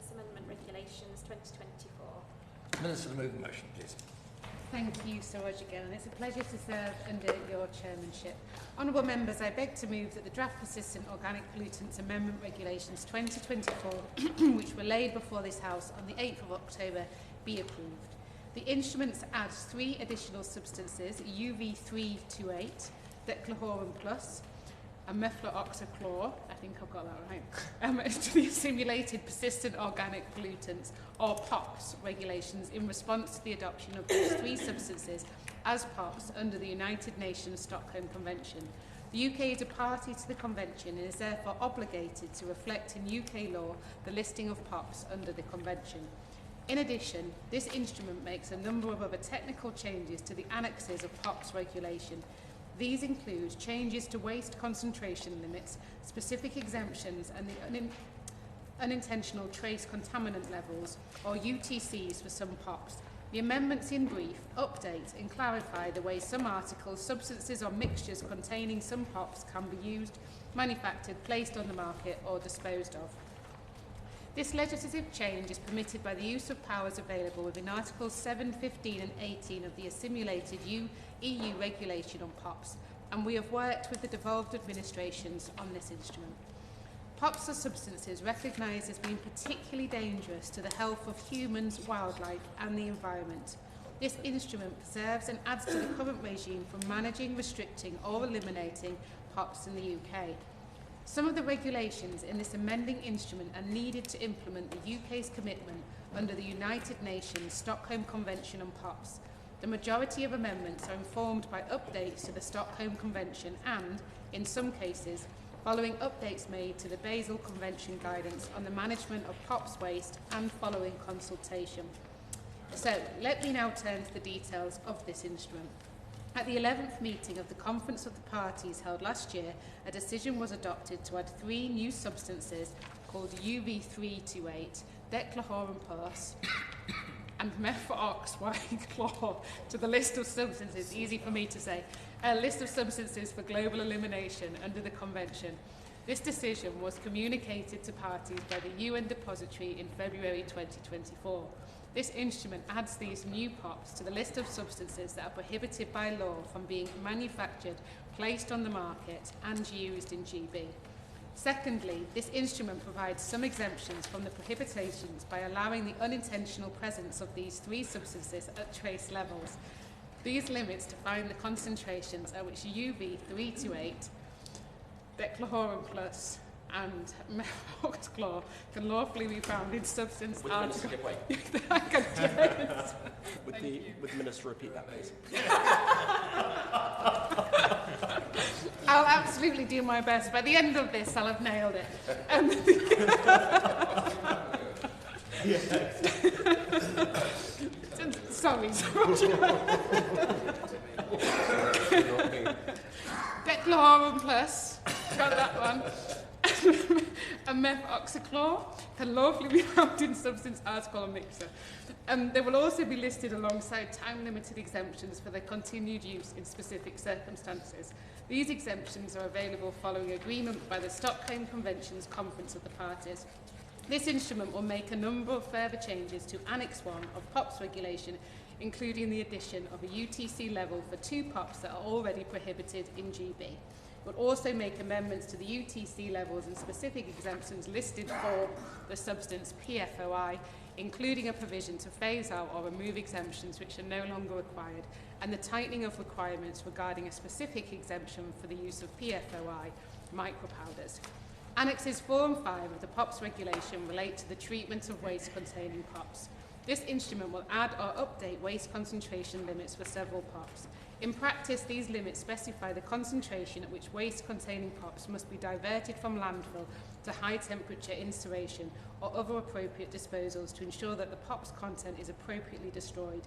Pollutants Amendment Regulations 2024. Minister, to move the motion, please. Thank you, Sir Roger Gill, and it's a pleasure to serve under your chairmanship. Honourable members, I beg to move that the draft Persistent Organic Pollutants Amendment Regulations 2024, which were laid before this House on the 8th of October, be approved. The instruments add 3 additional substances, UV328, Declohorum Plus, and methloxychlor, I think I've got that right, to the Assimilated Persistent Organic Pollutants, or POPs, regulations in response to the adoption of these 3 substances as POPs under the United Nations Stockholm Convention. The UK is a party to the Convention and is therefore obligated to reflect in UK law the listing of POPs under the Convention. In addition, this instrument makes a number of other technical changes to the annexes of POPs regulation. These include changes to waste concentration limits, specific exemptions, and the unintentional trace contaminant levels, or UTCs for some POPs. The amendments in brief update and clarify the way some articles, substances or mixtures containing some POPs can be used, manufactured, placed on the market or disposed of. This legislative change is permitted by the use of powers available within Articles 7, 15 and 18 of the Assimilated EU regulation on POPs, and we have worked with the devolved administrations on this instrument. POPs are substances recognised as being particularly dangerous to the health of humans, wildlife and the environment. This instrument preserves and adds to the current regime for managing, restricting or eliminating POPs in the UK. Some of the regulations in this amending instrument are needed to implement the UK's commitment under the United Nations Stockholm Convention on POPs. The majority of amendments are informed by updates to the Stockholm Convention and, in some cases, following updates made to the Basel Convention guidance on the management of POPs waste and following consultation. So, let me now turn to the details of this instrument. At the 11th meeting of the Conference of the Parties held last year, a decision was adopted to add 3 new substances called UV328, Declohorum Plus, and methloxychlor to the list of substances, easy for me to say, a list of substances for global elimination under the Convention. This decision was communicated to parties by the UN Depository in February 2024. This instrument adds these new POPs to the list of substances that are prohibited by law from being manufactured, placed on the market and used in GB. Secondly, this instrument provides some exemptions from the prohibitions by allowing the unintentional presence of these 3 substances at trace levels. These limits define the concentrations at which UV328, Declohorum Plus and methloxychlor can lawfully be found in substance article. Would the Minister repeat that, please? I'll absolutely do my best. By the end of this, I'll have nailed it. Sorry. Declohorum Plus, got that one. And methloxychlor can lawfully be found in substance, article or mixture. They will also be listed alongside time-limited exemptions for their continued use in specific circumstances. These exemptions are available following agreement by the Stockholm Convention's Conference of the Parties. This instrument will make a number of further changes to Annex 1 of POPs regulation, including the addition of a UTC level for 2 POPs that are already prohibited in GB. It will also make amendments to the UTC levels and specific exemptions listed for the substance PFOI, including a provision to phase out or remove exemptions which are no longer required, and the tightening of requirements regarding a specific exemption for the use of PFOI micropowders. Annexes 4 and 5 of the POPs regulation relate to the treatment of waste containing POPs. This instrument will add or update waste concentration limits for several POPs. In practice, these limits specify the concentration at which waste containing POPs must be diverted from landfill to high temperature incineration or other appropriate disposals to ensure that the POPs content is appropriately destroyed.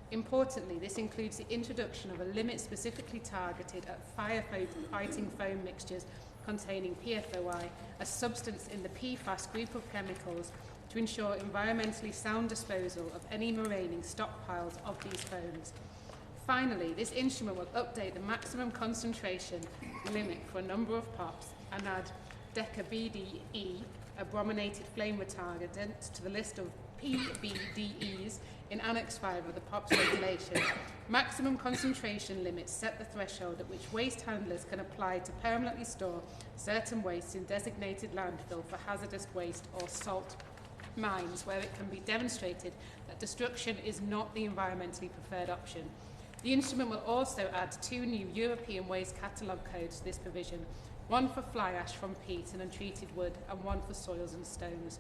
Importantly, this includes the introduction of a limit specifically targeted at firefighting foam mixtures containing PFOI, a substance in the PFAS group of chemicals, to ensure environmentally sound disposal of any remaining stockpiles of these foams. Finally, this instrument will update the maximum concentration limit for a number of POPs and add DECA-BDE a brominated flame retardant to the list of PBDEs in Annex 5 of the POPs regulation. Maximum concentration limits set the threshold at which waste handlers can apply to permanently store certain wastes in designated landfill for hazardous waste or salt mines, where it can be demonstrated that destruction is not the environmentally preferred option. The instrument will also add 2 new European waste catalogue codes to this provision, one for fly ash from peat and untreated wood, and one for soils and stones.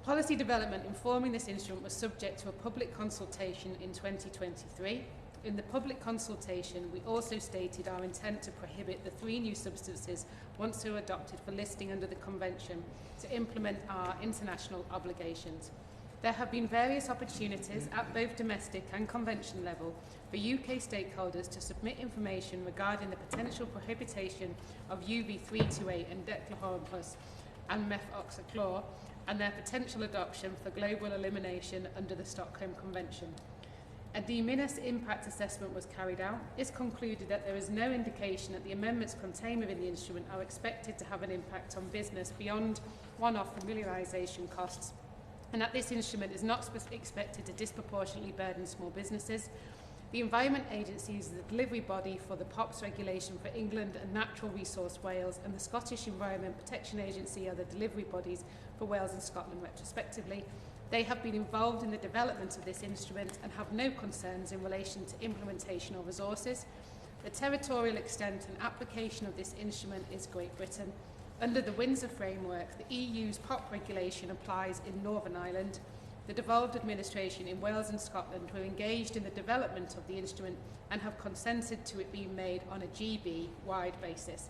Policy development informing this instrument was subject to a public consultation in 2023. In the public consultation, we also stated our intent to prohibit the 3 new substances once they're adopted for listing under the Convention to implement our international obligations. There have been various opportunities at both domestic and convention level for UK stakeholders to submit information regarding the potential prohibition of UV328 and declohorn plus and methoxychlor and their potential adoption for global elimination under the Stockholm Convention. A de minimis impact assessment was carried out. It's concluded that there is no indication that the amendments contained within the instrument are expected to have an impact on business beyond one-off familiarisation costs, and that this instrument is not expected to disproportionately burden small businesses. The Environment Agency is the delivery body for the POPs regulation for England and Natural Resource Wales, and the Scottish Environment Protection Agency are the delivery bodies for Wales and Scotland respectively. They have been involved in the development of this instrument and have no concerns in relation to implementation or resources. The territorial extent and application of this instrument is Great Britain. Under the Windsor framework, the EU's POP regulation applies in Northern Ireland. The devolved administration in Wales and Scotland were engaged in the development of the instrument and have consented to it being made on a GB-wide basis.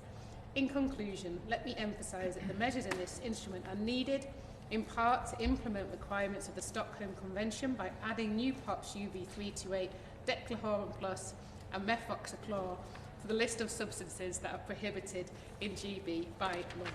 In conclusion, let me emphasise that the measures in this instrument are needed in part to implement requirements of the Stockholm Convention by adding new POPs UV328, declohorn plus and methoxychlor to the list of substances that are prohibited in GB by law.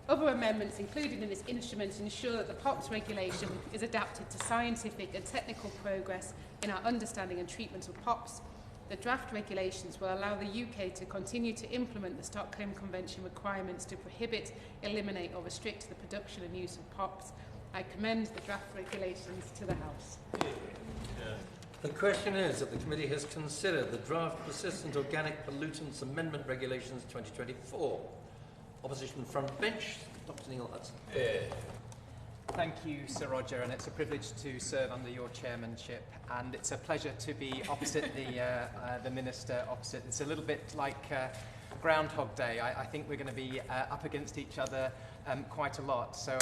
Other amendments included in this instrument ensure that the POPs regulation is adapted to scientific and technical progress in our understanding and treatment of POPs. The draft regulations will allow the UK to continue to implement the Stockholm Convention requirements to prohibit, eliminate or restrict the production and use of POPs. I commend the draft regulations to the House. The question is that the committee has considered the draft Persistent Organic Pollutants Amendment Regulations 2024. Opposition front bench, Dr. Neil Hudson. Thank you, Sir Roger, and it's a privilege to serve under your chairmanship, and it's a pleasure to be opposite the Minister opposite. It's a little bit like Groundhog Day. I think we're going to be up against each other quite a lot. So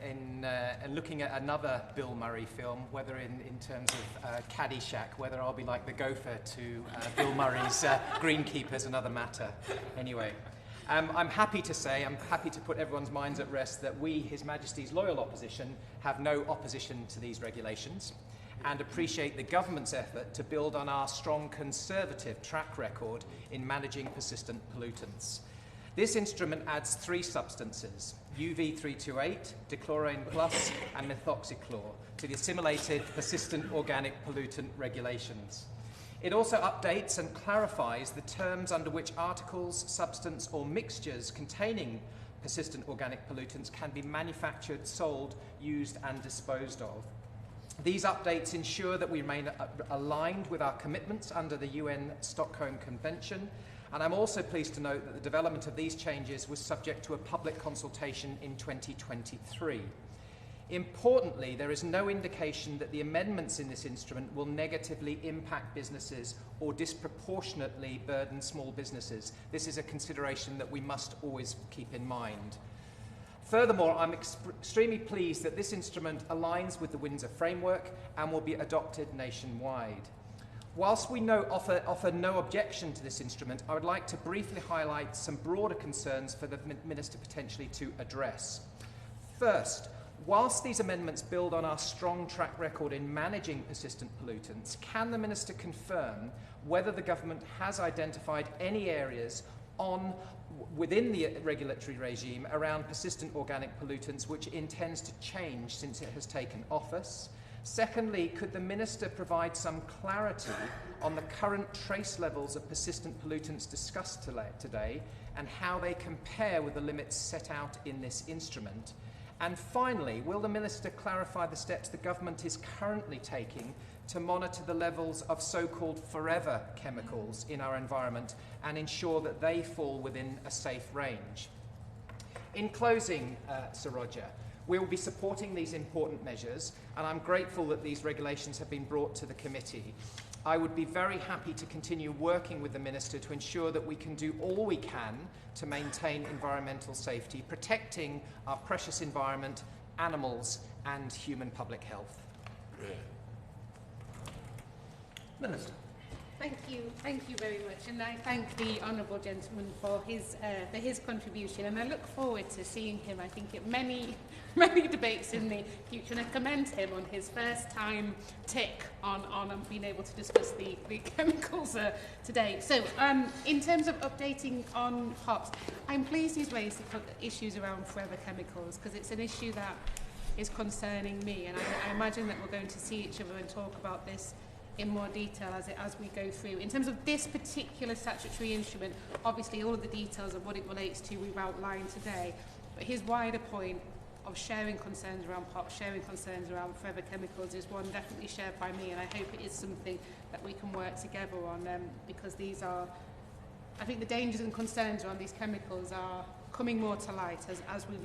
in looking at another Bill Murray film, whether in terms of Caddyshack, whether I'll be like the gopher to Bill Murray's Greenkeeper is another matter. Anyway. I'm happy to put everyone's minds at rest that we, His Majesty's loyal opposition, have no opposition to these regulations and appreciate the government's effort to build on our strong conservative track record in managing persistent pollutants. This instrument adds 3 substances, UV328, dechlorane plus and methoxychlor, to the assimilated persistent organic pollutant regulations. It also updates and clarifies the terms under which articles, substance or mixtures containing persistent organic pollutants can be manufactured, sold, used and disposed of. These updates ensure that we remain aligned with our commitments under the UN Stockholm Convention, and I'm also pleased to note that the development of these changes was subject to a public consultation in 2023. Importantly, there is no indication that the amendments in this instrument will negatively impact businesses or disproportionately burden small businesses. This is a consideration that we must always keep in mind. Furthermore, I'm extremely pleased that this instrument aligns with the Windsor framework and will be adopted nationwide. Whilst we offer no objection to this instrument, I would like to briefly highlight some broader concerns for the Minister potentially to address. First, whilst these amendments build on our strong track record in managing persistent pollutants, can the Minister confirm whether the government has identified any areas within the regulatory regime around persistent organic pollutants which it intends to change since it has taken office? Secondly, could the Minister provide some clarity on the current trace levels of persistent pollutants discussed today and how they compare with the limits set out in this instrument? And finally, will the Minister clarify the steps the government is currently taking to monitor the levels of so-called forever chemicals in our environment and ensure that they fall within a safe range? In closing, Sir Roger, we will be supporting these important measures, and I'm grateful that these regulations have been brought to the committee. I would be very happy to continue working with the Minister to ensure that we can do all we can to maintain environmental safety, protecting our precious environment, animals and human public health. Minister. Thank you very much, and I thank the honourable gentleman for his contribution, and I look forward to seeing him, I think, at many debates in the future, and I commend him on his first time tick on being able to discuss the chemicals today. So, in terms of updating on HoC, I'm pleased he's raised the issues around forever chemicals, because it's an issue that is concerning me, and I imagine that we're going to see each other and talk about this in more detail as we go through. In terms of this particular statutory instrument, obviously all of the details of what it relates to we've outlined today, but his wider point of sharing concerns around POP, sharing concerns around forever chemicals is one definitely shared by me, and I hope it is something that we can work together on, because these are, I think the dangers and concerns around these chemicals are coming more to light as we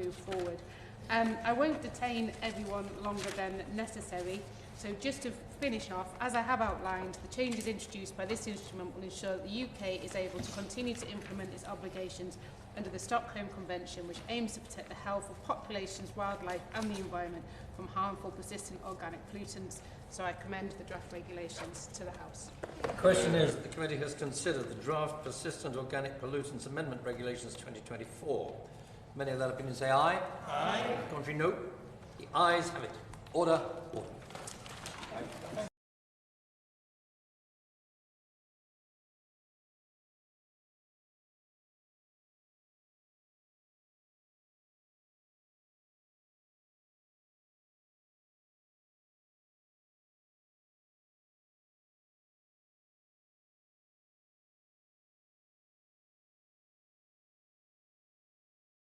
move forward. I won't detain everyone longer than necessary. So just to finish off, as I have outlined, the changes introduced by this instrument will ensure that the UK is able to continue to implement its obligations under the Stockholm Convention, which aims to protect the health of populations, wildlife and the environment from harmful persistent organic pollutants. So I commend the draft regulations to the House. The question is that the committee has considered the draft Persistent Organic Pollutants Amendment Regulations 2024. Many of that opinion say aye. Aye. Contrary, no. The ayes have it. Order.